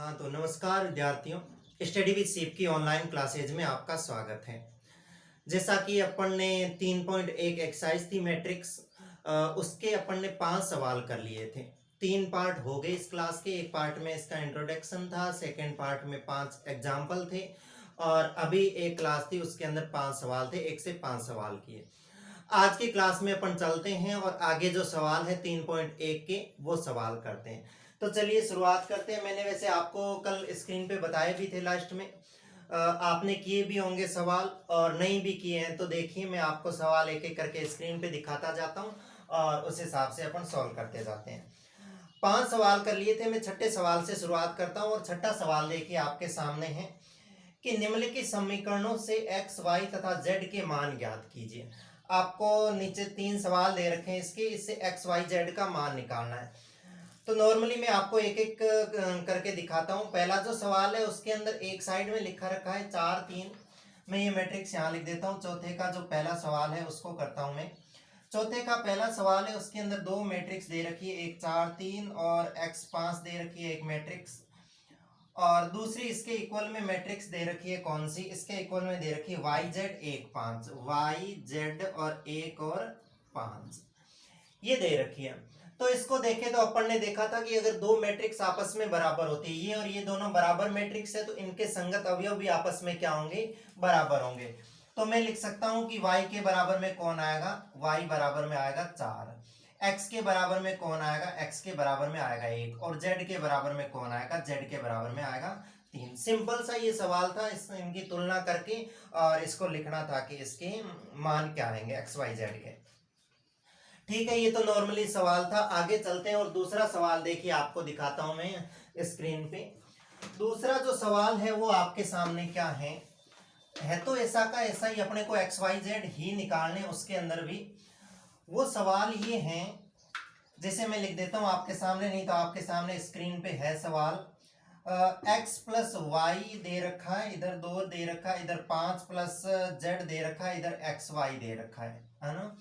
हाँ तो नमस्कार विद्यार्थियों, स्टडी विद सीप की ऑनलाइन क्लासेज में आपका स्वागत है। जैसा कि अपन ने 3.1 एक्सरसाइज थी मैट्रिक्स, उसके अपन ने 5 सवाल कर लिए थे। 3 पार्ट हो गए इस क्लास के। एक पार्ट में इसका इंट्रोडक्शन था, सेकेंड पार्ट में 5 एग्जाम्पल थे और अभी एक क्लास थी उसके अंदर 5 सवाल थे। 1 से 5 सवाल किए। आज की क्लास में अपन चलते हैं और आगे जो सवाल है 3.1 के वो सवाल करते हैं। तो चलिए शुरुआत करते हैं। मैंने वैसे आपको कल स्क्रीन पे बताए भी थे लास्ट में, आपने किए भी होंगे सवाल और नहीं भी किए हैं तो देखिए मैं आपको सवाल एक एक करके स्क्रीन पे दिखाता जाता हूँ और उस हिसाब से अपन सॉल्व करते जाते हैं। 5 सवाल कर लिए थे, मैं छठे सवाल से शुरुआत करता हूँ और छठा सवाल देखिए आपके सामने है कि निम्नलिखित समीकरणों से x, y तथा z के मान ज्ञात कीजिए। आपको नीचे 3 सवाल दे रखे हैं इसके, इससे x, y, z का मान निकालना है। तो नॉर्मली मैं आपको एक एक करके दिखाता हूँ। पहला जो सवाल है उसके अंदर एक साइड में लिखा रखा है 4, 3। मैं ये मैट्रिक्स यहाँ लिख देता हूँ। चौथे का जो पहला सवाल है उसको करता हूँ मैं। चौथे का पहला सवाल है, उसके अंदर 2 मैट्रिक्स दे रखी है, एक 4, 3 और x 5 दे रखी है एक मैट्रिक्स, और दूसरी इसके इक्वल में मैट्रिक्स दे रखी है। कौन सी? इसके इक्वल में दे रखी है YZ 1, 5, YZ और 1 और 5 ये दे रखी है। तो इसको देखें तो अपन ने देखा था कि अगर 2 मैट्रिक्स आपस में बराबर होती है, ये और ये दोनों बराबर मैट्रिक्स है, तो इनके संगत अवयव भी आपस में क्या होंगे? बराबर होंगे। तो मैं लिख सकता हूं कि y के बराबर में कौन आएगा? y बराबर में आएगा 4। x के बराबर में कौन आएगा? x के बराबर में आएगा 1। और z के बराबर में कौन आएगा? z के बराबर में आएगा 3। सिंपल सा ये सवाल था, इनकी तुलना करके और इसको लिखना था कि इसके मान क्या आएंगे x, y, z के। ठीक है, ये तो नॉर्मली सवाल था। आगे चलते हैं और दूसरा सवाल देखिए आपको दिखाता हूं मैं स्क्रीन पे। दूसरा जो सवाल है वो आपके सामने क्या है तो ऐसा का ऐसा ही अपने को एक्स वाई जेड ही निकालने। उसके अंदर भी वो सवाल ये हैं, जैसे मैं लिख देता हूं आपके सामने, नहीं तो आपके सामने स्क्रीन पे है सवाल। x प्लस वाई दे रखा है, इधर 2 दे रखा है, इधर 5 प्लस जेड दे रखा है, इधर एक्स वाई दे रखा है ना।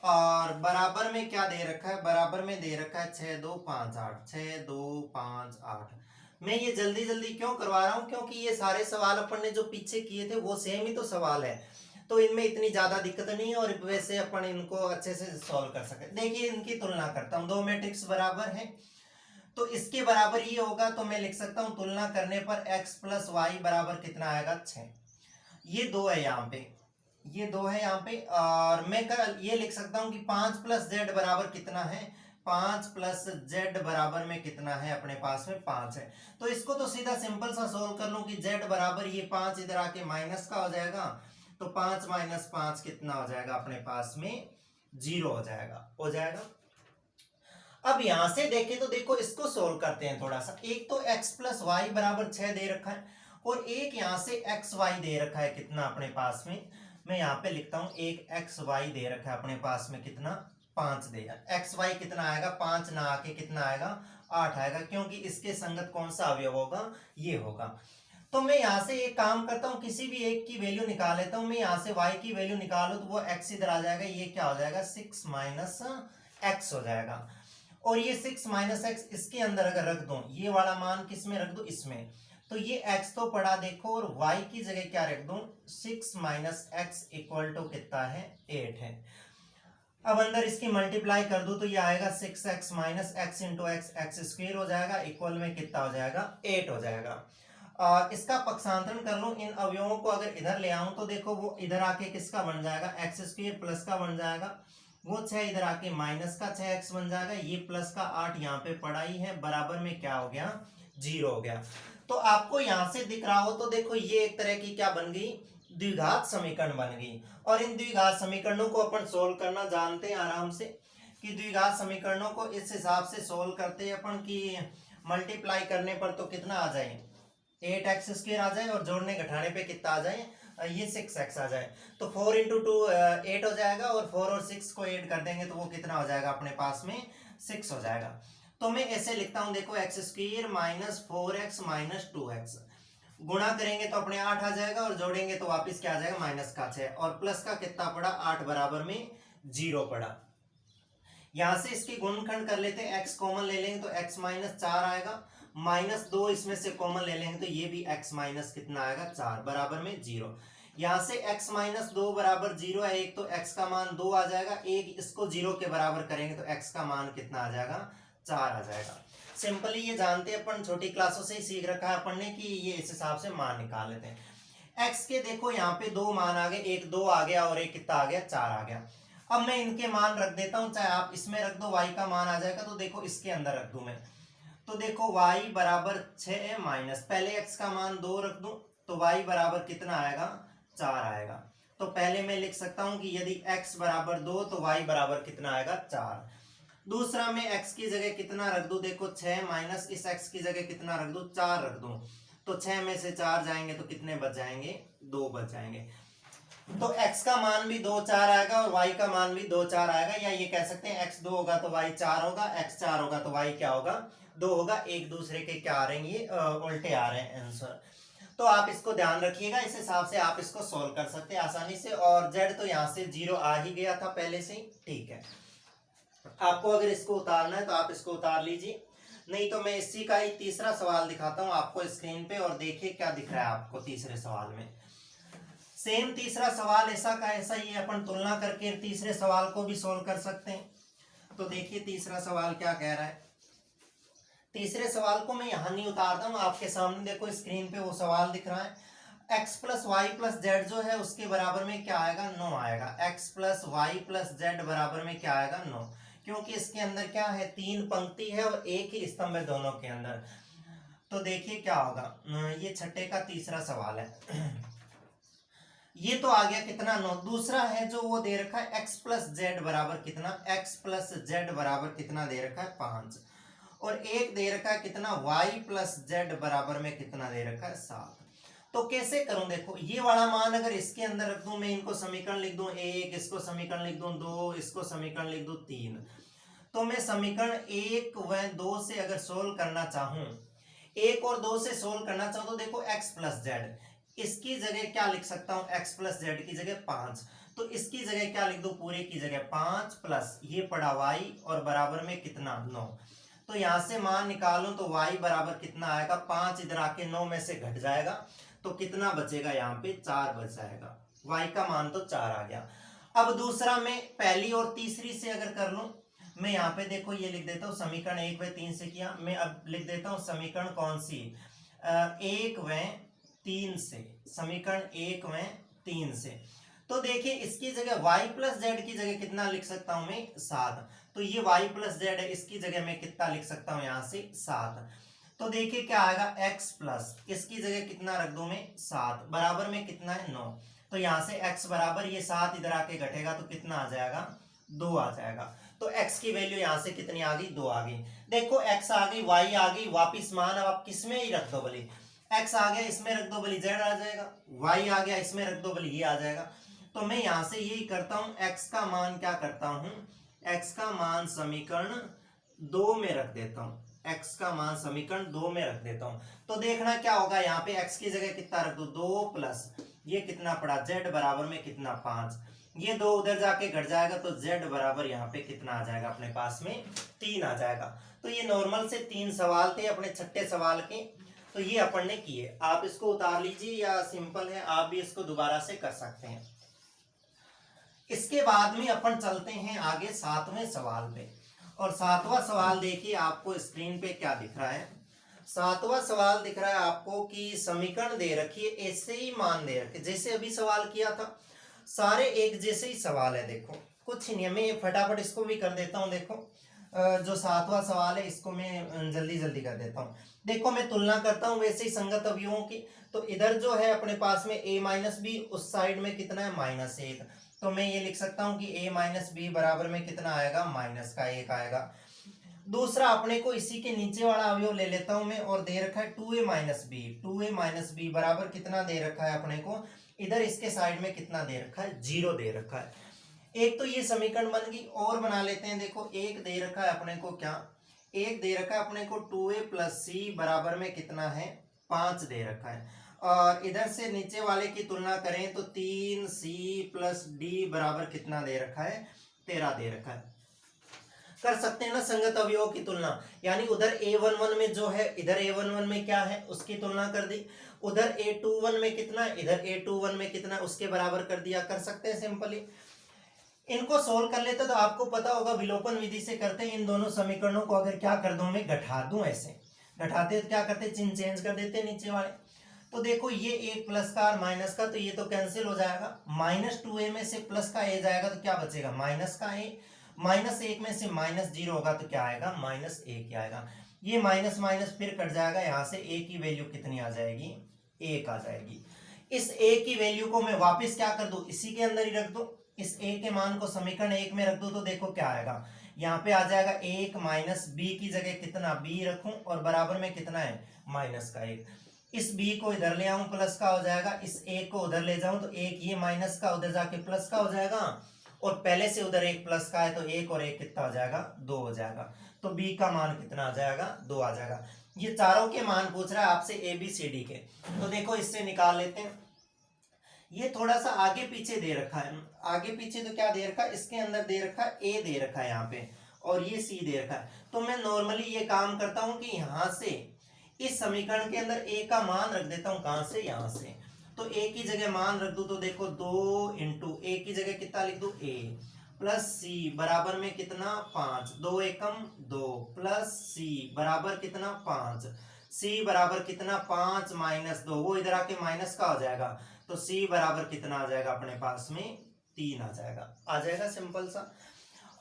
और बराबर में क्या दे रखा है? बराबर में दे रखा है 6, 2, 5, 8, 6, 2, 5, 8। मैं ये जल्दी जल्दी क्यों करवा रहा हूं? क्योंकि ये सारे सवाल अपन ने जो पीछे किए थे वो सेम ही तो सवाल है, तो इनमें इतनी ज्यादा दिक्कत नहीं है और वैसे अपन इनको अच्छे से सॉल्व कर सके। देखिए इनकी तुलना करता हूँ। 2 मैट्रिक्स बराबर है तो इसके बराबर ये होगा, तो मैं लिख सकता हूँ तुलना करने पर x प्लस वाई बराबर कितना आएगा? 6। ये 2 है यहाँ पे, ये 2 है यहाँ पे। और मैं ये लिख सकता हूँ कि 5 प्लस जेड बराबर कितना है? 5 प्लस जेड बराबर में कितना है? अपने पास में 5 है। तो इसको तो सीधा सिंपल सा सोल्व कर लूं कि जेड बराबर ये 5 इधर आके माइनस का हो जाएगा, तो 5 माइनस 5 कितना हो जाएगा? अपने पास में 0 हो जाएगा। हो जाएगा। अब यहां से देखें तो देखो इसको सोल्व करते हैं थोड़ा सा। एक तो x प्लस वाई बराबर 6 दे रखा है और एक यहां से एक्स वाई दे रखा है कितना अपने पास में? मैं यहाँ पे लिखता हूं एक एक्स वाई दे रखा है अपने पास में कितना? 5 देगा। एक्स वाई कितना आएगा? 5 ना आके कितना आएगा? 8 आएगा, क्योंकि इसके संगत कौन सा अवयव होगा? ये होगा। तो मैं यहां से एक काम करता हूं, किसी भी एक की वैल्यू निकाल लेता हूं। मैं यहां से y की वैल्यू निकालू तो वो x इधर आ जाएगा, ये क्या हो जाएगा? 6 माइनस एक्स हो जाएगा। और ये 6 माइनस एक्स इसके अंदर अगर रख दूं, ये वाला मान किस में रख दूं? इसमें। तो ये x तो पड़ा देखो, और y की जगह क्या रख दूं? 6 माइनस एक्स इक्वल टू कितना है? 8 है। अब अंदर इसकी मल्टीप्लाई कर दूं तो ये आएगा 6x minus x into x, x square हो जाएगा, इक्वल में कितना हो जाएगा? 8 हो जाएगा। और इसका पक्षांतरण कर लूं, इन अवयवों को अगर इधर ले आऊं तो देखो वो इधर आके किसका बन जाएगा? एक्स स्क्वायर प्लस का बन जाएगा। वो 6 इधर आके माइनस का 6x बन जाएगा। ये प्लस का 8 यहाँ पे पड़ा ही है, बराबर में क्या हो गया? 0 हो गया। तो आपको यहां से दिख रहा हो तो देखो ये एक तरह की क्या बन गई? द्विघात समीकरण बन गई। और इन द्विघात समीकरणों को अपन सोल्व करना जानते हैं आराम से, कि द्विघात समीकरणों को इस हिसाब से सोल्व करते हैं अपन कि मल्टीप्लाई करने पर तो कितना आ जाए? 8x स्क्वायर आ जाए, और जोड़ने घटाने पे कितना आ जाए? ये 6x आ जाए। तो 4 इंटू 2 8 हो जाएगा, और 4 और 6 को ऐड कर देंगे तो वो कितना हो जाएगा? अपने पास में 6 हो जाएगा। तो मैं ऐसे लिखता हूं, देखो x square minus 4x minus 2x, गुणा करेंगे तो अपने 8 आ जाएगा, और जोड़ेंगे तो वापस क्या आ जाएगा? माइनस का 6, और प्लस का कितना पड़ा? 8 बराबर में 0 पड़ा। यहां से इसकी गुणनखंड कर लेते हैं, x कॉमन ले लेंगे तो x माइनस 4 आएगा, -2 इसमें से कॉमन ले लेंगे तो ये भी x माइनस कितना आएगा 4 बराबर में 0। यहाँ से x माइनस 2 बराबर 0 है, एक तो x का मान 2 आ जाएगा, एक इसको 0 के बराबर करेंगे तो x का मान कितना आ जाएगा 4 आ जाएगा। सिंपली ये जानते हैं अपन, छोटी क्लासों से ही सीख रखा है अपन ने कि ये इस हिसाब से मान निकाल लेते हैं। x के देखो यहाँ पे दो मान आ गए, एक 2 आ गया और एक कितना आ गया 4 आ गया। अब मैं इनके मान रख देता हूं, चाहे आप इसमें रख दो y का मान आ जाएगा, तो देखो इसके अंदर रख दूं मैं, तो देखो y बराबर 6 माइनस पहले x का मान 2 रख दूं तो y बराबर कितना आएगा 4 आएगा। तो पहले मैं लिख सकता हूं कि यदि x बराबर 2 तो y बराबर कितना आएगा 4। दूसरा मैं x की जगह कितना रख दूं, देखो 6 माइनस इस x की जगह कितना रख दूं 4 रख दूं, तो 6 में से 4 जाएंगे तो कितने बच जाएंगे 2 बच जाएंगे। तो x का मान भी 2 4 आएगा और y का मान भी 2 4 आएगा, या ये कह सकते हैं x 2 होगा तो y 4 होगा, x 4 होगा तो y क्या होगा 2 होगा। एक दूसरे के क्या आ रहे हैं, ये उल्टे आ रहे हैं आंसर। तो आप इसको ध्यान रखिएगा, इस हिसाब से आप इसको सॉल्व कर सकते हैं आसानी से। और z तो यहाँ से 0 आ ही गया था पहले से ही, ठीक है। आपको अगर इसको उतारना है तो आप इसको उतार लीजिए, नहीं तो मैं इसी का ही तीसरा सवाल दिखाता हूँ आपको स्क्रीन पे, और देखिए क्या दिख रहा है आपको तीसरे सवाल में। सेम तीसरा सवाल ऐसा का ऐसा ही है, अपन तुलना करके तीसरे सवाल को भी सोल्व कर सकते हैं। तो देखिए तीसरा सवाल क्या कह रहा है। तीसरे सवाल को मैं यहाँ नहीं उतारता हूँ, आपके सामने देखो स्क्रीन पे वो सवाल दिख रहा है। x plus y plus z जो है उसके बराबर में क्या आएगा 9 आएगा। x plus y plus z बराबर में क्या आएगा 9, क्योंकि इसके अंदर क्या है 3 पंक्ति है और एक ही स्तंभ है दोनों के अंदर। तो देखिए क्या होगा, ये छठे का तीसरा सवाल है। ये तो आ गया कितना 9। दूसरा है जो वो दे रखा है x प्लस जेड बराबर कितना, x प्लस जेड बराबर कितना दे रखा है 5, और एक दे रखा है कितना y प्लस जेड बराबर में कितना दे रखा है 7। तो कैसे करूं, देखो ये वाला मान अगर इसके अंदर रख दूं, मैं इनको समीकरण लिख दूं 1, इसको समीकरण लिख दूं 2, इसको समीकरण लिख दूं 3, तो मैं समीकरण 1 व 2 से अगर सोल्व करना चाहूं, 1 और 2 से सोल्व करना चाहूं तो देखो x प्लस जेड, इसकी जगह क्या लिख सकता हूं x प्लस जेड की जगह 5, तो इसकी जगह क्या लिख दो पूरे की जगह 5 प्लस ये पड़ा y और बराबर में कितना 9। तो यहां से मान निकालूं तो y बराबर कितना आएगा 5, इधर आके 9 में से घट जाएगा तो कितना बचेगा यहाँ पे 4 बच जाएगा, y का मान तो 4 आ गया। अब दूसरा मैं पहली और तीसरी से अगर कर लूं, मैं यहाँ पे देखो ये लिख देता हूँ समीकरण 1 व 3 से किया, मैं अब लिख देता हूँ समीकरण कौन सी 1 व 3 से, समीकरण 1 व 3 से। तो देखिए इसकी जगह y प्लस जेड की जगह कितना लिख सकता हूं मैं 7, तो ये y प्लस जेड है, इसकी जगह मैं कितना लिख सकता हूं यहाँ से 7। तो देखिए क्या आएगा x प्लस, इसकी जगह कितना रख दूं मैं 7, बराबर में कितना है 9, तो यहाँ से x बराबर ये 7 इधर आके घटेगा तो कितना आ जाएगा 2 आ जाएगा। तो x की वैल्यू यहाँ से कितनी आ गई 2 आ गई। देखो x आ गई, y आ गई, वापिस मान अब आप किस में ही रख दो भले, x आ गया इसमें रख दो भले z आ जाएगा, y आ गया इसमें रख दो भले ये आ जाएगा। तो मैं यहां से यही करता हूं, x का मान क्या करता हूं, x का मान समीकरण 2 में रख देता हूं, x का मान समीकरण 2 में रख देता हूं। तो देखना क्या होगा, यहाँ पे x की जगह कितना रख दो 2 प्लस ये कितना पड़ा z बराबर में कितना 5, ये 2 उधर जाके घट जाएगा तो z बराबर यहाँ पे कितना आ जाएगा अपने पास में 3 आ जाएगा। तो ये नॉर्मल से 3 सवाल थे अपने छठे सवाल के, तो ये अपन ने किए। आप इसको उतार लीजिए या सिंपल है आप भी इसको दोबारा से कर सकते हैं। इसके बाद में अपन चलते हैं आगे 7वें सवाल पे, और 7वां सवाल देखिए आपको स्क्रीन पे क्या दिख रहा है। 7वां सवाल दिख रहा है आपको कि समीकरण दे रखी है, ऐसे ही मान दे रखे जैसे अभी सवाल किया था, सारे एक जैसे ही सवाल है। देखो कुछ नहीं है, मैं फटाफट इसको भी कर देता हूँ। देखो जो 7वां सवाल है इसको मैं जल्दी जल्दी कर देता हूँ। देखो मैं तुलना करता हूँ वैसे ही संगत अवयवों की, तो इधर जो है अपने पास में a माइनस बी, उस साइड में कितना है -1, तो मैं ये लिख सकता हूँ कि a माइनस बी बराबर में कितना आएगा -1 आएगा। दूसरा अपने को इसी के नीचे वाला अवयव ले लेता हूं मैं, और दे रखा है 2a माइनस बी बराबर कितना दे रखा है अपने को, इधर इसके साइड में कितना दे रखा है 0 दे रखा है। एक तो ये समीकरण बन गई, और बना लेते हैं। देखो एक दे रखा है अपने को क्या, एक दे रखा है अपने को 2a प्लस सी बराबर में कितना है 5 दे रखा है, और इधर से नीचे वाले की तुलना करें तो 3c प्लस डी बराबर कितना दे रखा है 13 दे रखा है। कर सकते हैं ना संगत अवयवों की तुलना, यानी उधर A11 में जो है इधर A11 में क्या है उसकी तुलना कर दी, उधर A21 में कितना है इधर A21 में कितना है उसके बराबर कर दिया, कर सकते हैं सिंपली। इनको सोल्व कर लेते तो आपको पता होगा विलोपन विधि से करते हैं इन दोनों समीकरणों को अगर क्या कर दूं मैं घटा दूं, ऐसे घटाते तो क्या करते चिन्ह चेंज कर देते नीचे वाले। तो देखो ये एक प्लस का और माइनस का, तो ये तो कैंसिल हो जाएगा, -2a में से प्लस का a जाएगा तो क्या बचेगा माइनस का a, -1 में से -0 होगा तो क्या आएगा -1 आएगा। ये माइनस माइनस फिर कट जाएगा, यहाँ से a की वैल्यू कितनी आ जाएगी 1 आ जाएगी। इस a की वैल्यू को मैं वापस क्या कर दूं इसी के अंदर ही रख दूं, इस a के मान को समीकरण 1 में रख दूं तो देखो क्या आएगा, यहाँ पे आ जाएगा 1 माइनस b की जगह कितना b रखूं और बराबर में कितना है -1। इस b को इधर ले आऊं प्लस का हो जाएगा, इस 1 को उधर ले जाऊं तो 1 ये माइनस का उधर जाके प्लस का हो जाएगा, और पहले से उधर 1 प्लस का है तो 1 और 1 कितना हो जाएगा 2 हो जाएगा, तो b का मान कितना आ जाएगा 2 आ जाएगा। ये चारों के मान पूछ रहा है आपसे ABCD के, तो देखो इससे निकाल लेते हैं। ये थोड़ा सा आगे पीछे दे रखा है, आगे पीछे तो क्या दे रखा है इसके अंदर दे रखा है a दे रखा है यहाँ पे, और ये c दे रखा है। तो मैं नॉर्मली ये काम करता हूं कि यहाँ से इस समीकरण के अंदर a का मान रख देता हूं, कहां से यहाँ से, तो a की जगह मान रख दूं तो देखो 2 इंटू a की जगह कितना लिख दूं a प्लस c बराबर में कितना 5, 2 एकम 2 प्लस c बराबर कितना 5, c बराबर कितना 5 माइनस 2, वो इधर आके माइनस का हो जाएगा, तो c बराबर कितना आ जाएगा अपने पास में 3 आ जाएगा सिंपल सा।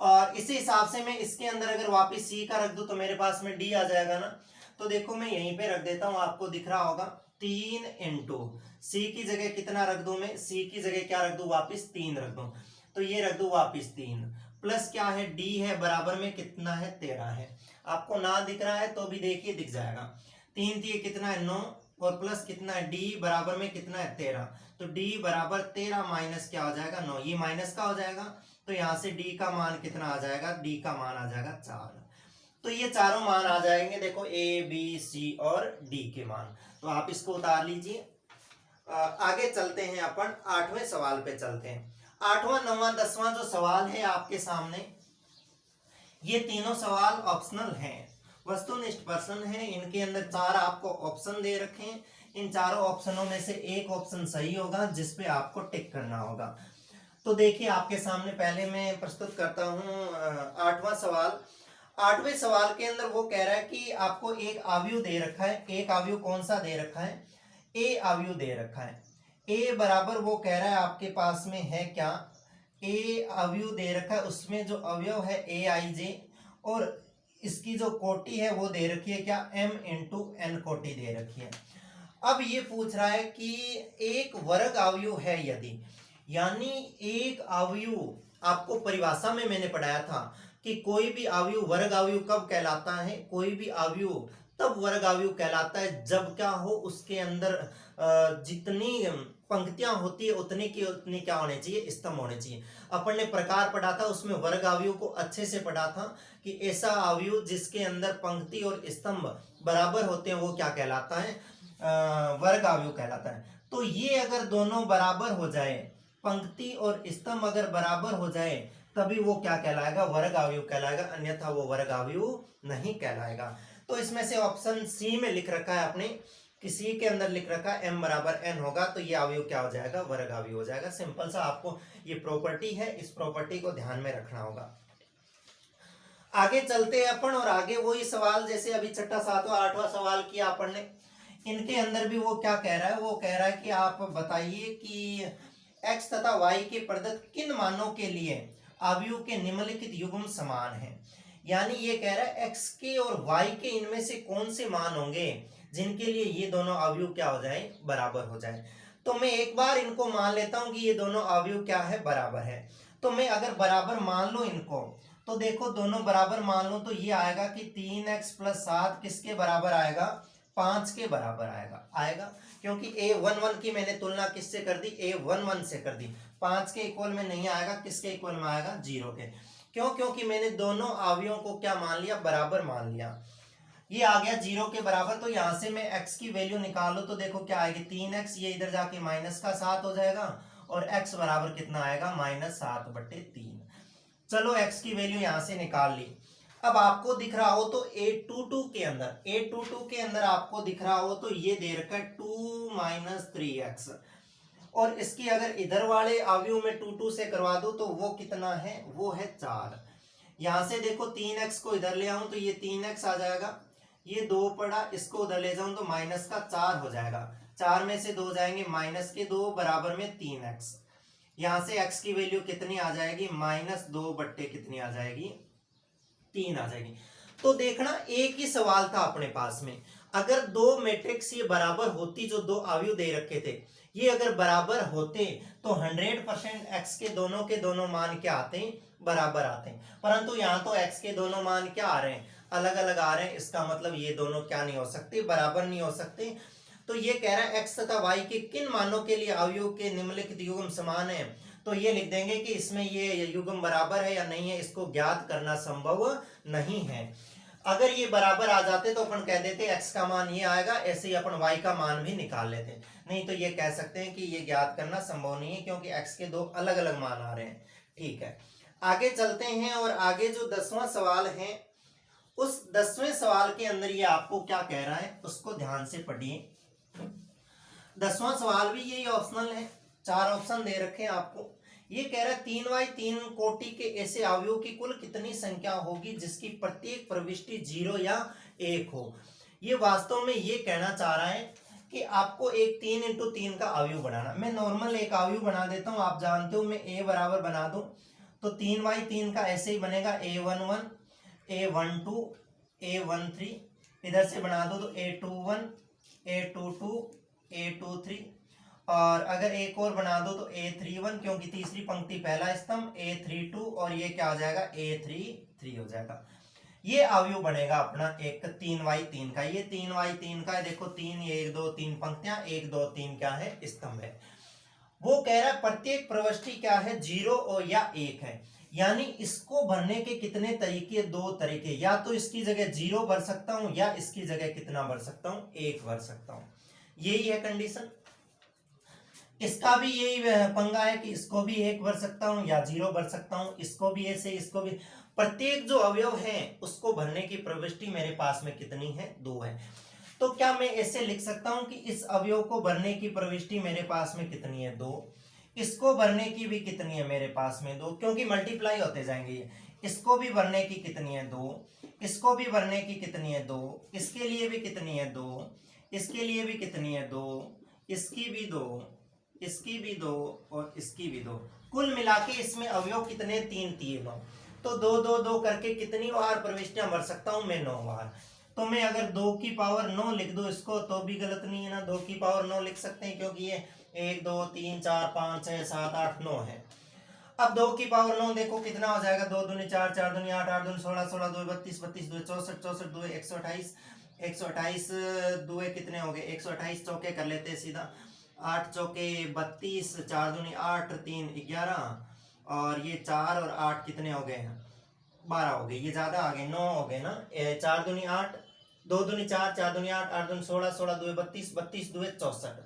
और इसी हिसाब से मैं इसके अंदर अगर वापस c का रख दूं तो मेरे पास में d आ जाएगा ना, तो देखो मैं यहीं पे रख देता हूं, आपको दिख रहा होगा 3 इंटू c की जगह कितना रख दूं मैं, c की जगह क्या रख दूं वापस 3 रख दूं, तो ये रख दूं वापस 3 प्लस क्या है d है बराबर में कितना है 13 है, आपको ना दिख रहा है तो भी देखिए दिख जाएगा, 3 दिए कितना है 9 और प्लस कितना है d बराबर में कितना है 13, तो d बराबर 13 माइनस क्या हो जाएगा 9, ये माइनस का हो जाएगा, तो यहाँ से d का मान कितना आ जाएगा, d का मान आ जाएगा 4। तो ये चारों मान आ जाएंगे देखो a b c और d के मान, तो आप इसको उतार लीजिए। आगे चलते हैं अपन 8वें सवाल पे चलते हैं। 8वां 9वां 10वां जो सवाल है आपके सामने, ये तीनों सवाल ऑप्शनल हैं, वस्तुनिष्ठ प्रश्न है, इनके अंदर 4 आपको ऑप्शन दे रखे हैं, इन चारों ऑप्शनों में से एक ऑप्शन सही होगा जिसपे आपको टिक करना होगा। तो देखिए आपके सामने पहले मैं प्रस्तुत करता हूं 8वां सवाल। 8वें सवाल के अंदर वो कह रहा है कि आपको एक अवयव दे रखा है, एक अवयव कौन सा दे रखा है, ए अवयव दे रखा है, ए बराबर वो कह रहा है आपके पास में है क्या, ए अवयव दे रखा है, उसमें जो अवयव है ए आई जे, और इसकी जो कोटि है वो दे रखी है क्या m इंटू एन कोटि दे रखी है। अब ये पूछ रहा है कि एक वर्ग अवयव है यदि, यानी एक अवयव आपको परिभाषा में मैंने पढ़ाया था कि कोई भी अवयव वर्ग अवयव कब कहलाता है, कोई भी अवयव तब वर्ग अवयव कहलाता है जब क्या हो उसके अंदर जितनी पंक्तियां होती है उतनी की उतनी क्या होने चाहिए स्तंभ होने चाहिए। अपन ने प्रकार पढ़ा था उसमें वर्ग अवयव को अच्छे से पढ़ा था कि ऐसा अवयव जिसके अंदर पंक्ति और स्तंभ बराबर होते हैं वो क्या कहलाता है वर्ग अवयव कहलाता है। तो ये अगर दोनों बराबर हो जाए, पंक्ति और स्तंभ अगर बराबर हो जाए तभी वो क्या कहलाएगा वर्ग अवयव कहलाएगा, अन्यथा वो वर्ग अवयव नहीं कहलाएगा। तो इसमें से ऑप्शन सी में लिख रखा है आपने, किसी के अंदर लिख रखा है m बराबर n होगा तो ये अवयव क्या हो जाएगा वर्ग अवयव हो जाएगा। सिंपल सा आपको ये प्रॉपर्टी है, इस प्रॉपर्टी को ध्यान में रखना होगा। आगे चलते हैं अपन, और आगे वही सवाल जैसे अभी 6वां 7वां 8वां सवाल किया अपन ने, इनके अंदर भी वो क्या कह रहा है, वो कह रहा है कि आप बताइए कि x तथा y के प्रदत्त किन मानों के लिए अवयव के निम्नलिखित युग्म समान है। यानी ये कह रहा है x के और y के इनमें से कौन से मान होंगे जिनके लिए ये दोनों अवयव क्या हो जाए बराबर हो जाए। तो मैं एक बार इनको मान लेता हूं कि ये दोनों अवयव क्या है बराबर है। तो मैं अगर बराबर मान लो इनको, तो देखो दोनों बराबर मान लो तो ये आएगा कि 3x + 7 किसके बराबर आएगा 5 के बराबर आएगा क्योंकि a11 की मैंने तुलना किससे कर दी a11 से कर दी, 5 के इक्वल में नहीं आएगा, किसके इक्वल में आएगा 0 के। क्यों, क्योंकि मैंने दोनों अवयवों को क्या मान लिया बराबर मान लिया, ये आ गया 0 के बराबर। तो यहां से मैं x की वैल्यू निकाल लो तो देखो क्या आएगी 3x, ये इधर जाके -7 हो जाएगा और x बराबर कितना आएगा -7/3। चलो x की वैल्यू यहां से निकाल ली। अब आपको दिख रहा हो तो A22 के अंदर आपको दिख रहा हो तो ये दे रखा है 2-3x, और इसकी अगर इधर वाले अवयव में 2 से करवा दो तो वो कितना है, वो है 4। यहां से देखो 3x को इधर ले आऊं तो ये 3x आ जाएगा, ये 2 पड़ा, इसको उधर ले जाऊं तो माइनस का 4 हो जाएगा, 4 में से 2 जाएंगे, माइनस के 2 बराबर में 3x। यहां से x की वैल्यू कितनी आ जाएगी, -2 बट्टे कितनी आ जाएगी, 3 आ जाएगी। तो देखना एक ही सवाल था अपने पास में, अगर दो मैट्रिक्स ये बराबर होती, जो दो अवयव दे रखे थे ये अगर बराबर होते तो 100% x के दोनों मान क्या आते हैं, बराबर आते हैं। परंतु यहाँ तो x के दोनों मान क्या आ रहे हैं, अलग अलग आ रहे हैं। इसका मतलब ये दोनों क्या नहीं हो सकते, बराबर नहीं हो सकते। तो ये कह रहा है x तथा y के किन मानों के लिए अवयव के निम्नलिखित युग्म समान है, तो ये लिख देंगे कि इसमें ये युग्म बराबर है या नहीं है, इसको ज्ञात करना संभव नहीं है। अगर ये बराबर आ जाते तो अपन कह देते x का मान ये आएगा, ऐसे ही अपन y का मान भी निकाल लेते, नहीं तो ये कह सकते हैं कि ये ज्ञात करना संभव नहीं है क्योंकि x के दो अलग अलग मान आ रहे हैं। ठीक है, आगे चलते हैं और आगे जो 10वां सवाल है, उस 10वें सवाल के अंदर ये आपको क्या कह रहा है उसको ध्यान से पढ़िए। 10वां सवाल भी यही ऑप्शनल है, 4 ऑप्शन दे रखे हैं आपको। ये कह रहा है 3×3 कोटि के ऐसे अवयवों की कुल कितनी संख्या होगी जिसकी प्रत्येक प्रविष्टि 0 या 1 हो। ये वास्तव में ये कहना चाह रहा है कि आपको एक 3×3 का अवयव बनाना। मैं नॉर्मल एक अवयव बना देता हूं, आप जानते हो मैं a बराबर बना दूं तो 3×3 का ऐसे ही बनेगा, a11 a12 a13, इधर से बना दो तो a21 a22 a23, और अगर एक और बना दो तो a31 क्योंकि तीसरी पंक्ति पहला स्तंभ, a32 और ये क्या हो जाएगा, a33 हो जाएगा। ये अवयव बनेगा अपना एक 3×3 का। ये 3×3 का है, देखो 3, ये 1 2 3 पंक्तियां, 1 2 3 क्या है, स्तंभ है। वो कह रहा है प्रत्येक प्रविष्टि क्या है, 0 और या 1 है। यानी इसको भरने के कितने तरीके, 2 तरीके, या तो इसकी जगह 0 भर सकता हूं या इसकी जगह कितना भर सकता हूं, 1 भर सकता हूं। यही है कंडीशन। इसका भी यही पंगा है कि इसको भी 1 भर सकता हूं या 0 भर सकता हूं, इसको भी ऐसे, इसको भी। प्रत्येक जो अवयव है उसको भरने की प्रविष्टि मेरे पास में कितनी है, 2 है। तो क्या मैं ऐसे लिख सकता हूं कि इस अवयव को भरने की प्रविष्टि मेरे पास में कितनी है, 2, इसको भरने की भी कितनी है मेरे पास में 2, क्योंकि मल्टीप्लाई होते जाएंगे ये। इसको भी भरने की कितनी है, 2, इसको भी भरने की कितनी है, 2, इसके लिए भी कितनी है, 2, इसके लिए भी कितनी है, 2, इसकी भी 2, इसकी भी 2 और इसकी भी 2। कुल मिला के इसमें अवयव कितने, 3 हो। तो 2 2 2 करके कितनी बार प्रविष्टियां भर सकता हूं मैं, 9 बार। तो मैं अगर 2 की पावर 9 लिख दूं इसको तो भी गलत नहीं है ना, 2 की पावर 9 लिख सकते हैं क्योंकि ये 1 2 3 4 5 6 7 8 9 है। अब 2 की पावर 9 देखो कितना हो जाएगा, 2 दूनी 4 4 दूनी 8 8 दूनी 16 16 2 32 32 2 64 64 2 128 128 2 कितने हो गए, 128 चौके कर लेते हैं सीधा, 8 चौके 32, 4 दूनी 8 3 11, और ये 4 और 8 कितने हो गए हैं, 12 हो गए, ये ज्यादा आ गए, 9 हो गए ना। 4 दूनी 8, 2 दूनी 4 4 दूनी 8 8 दूनी 16 16 2 32 32 2 64,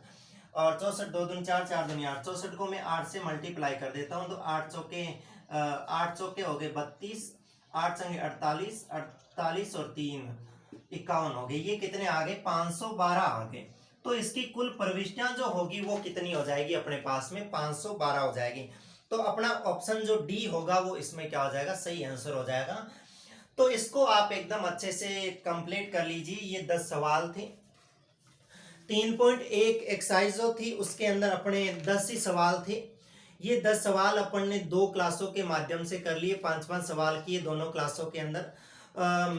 और 64 2 दूनी 4 4 दूनी 8, 64 को मैं 8 से मल्टीप्लाई कर देता हूँ तो 8 चौके हो गए 32, 8 संगे 48 48 और 3 51 हो गए। ये कितने आ गए, 512 आ गए। तो इसकी कुल प्रविष्टियां जो होगी वो कितनी हो जाएगी अपने पास में, 512 हो जाएगी। तो अपना ऑप्शन जो डी होगा वो इसमें क्या हो जाएगा, सही आंसर हो जाएगा। तो इसको आप एकदम अच्छे से कंप्लीट कर लीजिए। ये 10 सवाल थे। 3.1 एक्सरसाइज जो थी उसके अंदर अपने 10 ही सवाल थे। ये 10 सवाल अपन ने 2 क्लासों के माध्यम से कर लिए, 5-5 सवाल किए दोनों क्लासों के अंदर।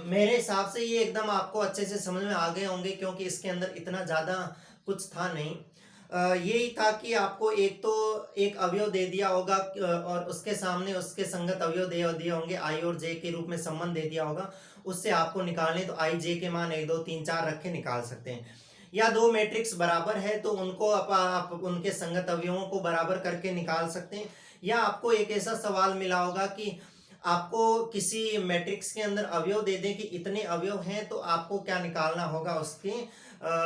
मेरे हिसाब से ये एकदम आपको अच्छे से समझ में आ गए होंगे क्योंकि इसके अंदर इतना ज़्यादा कुछ था नहीं। यही था कि आपको एक अवयव दे दिया होगा और उसके सामने उसके संगत अवयव दे दिए होंगे, आई और जे के रूप में संबंध दे दिया होगा, उससे आपको निकालने तो आई जे के मान 1 2 3 4 रख के निकाल सकते हैं। या 2 मैट्रिक्स बराबर है तो उनको आप उनके संगत अवयवों को बराबर करके निकाल सकते हैं। या आपको एक ऐसा सवाल मिला होगा कि आपको किसी मैट्रिक्स के अंदर अवयव दे दें कि इतने अवयव हैं तो आपको क्या निकालना होगा, उसके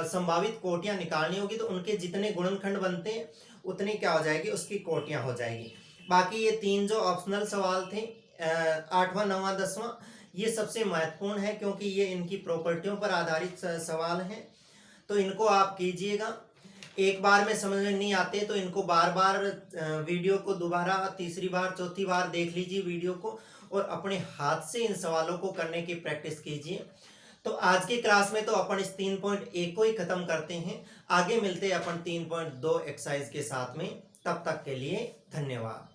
संभावित कोटियां निकालनी होगी, तो उनके जितने गुणनखंड बनते हैं उतनी क्या हो जाएगी, उसकी कोटियां हो जाएगी। बाकी ये 3 जो ऑप्शनल सवाल थे 8वां 9वां 10वां, ये सबसे महत्वपूर्ण है क्योंकि ये इनकी प्रॉपर्टियों पर आधारित सवाल हैं, तो इनको आप कीजिएगा। एक बार में समझ में नहीं आते तो इनको बार बार वीडियो को दोबारा तीसरी बार चौथी बार देख लीजिए वीडियो को, और अपने हाथ से इन सवालों को करने की प्रैक्टिस कीजिए। तो आज की क्लास में तो अपन इस 3.1 को ही खत्म करते हैं। आगे मिलते हैं अपन 3.2 एक्सरसाइज के साथ में। तब तक के लिए धन्यवाद।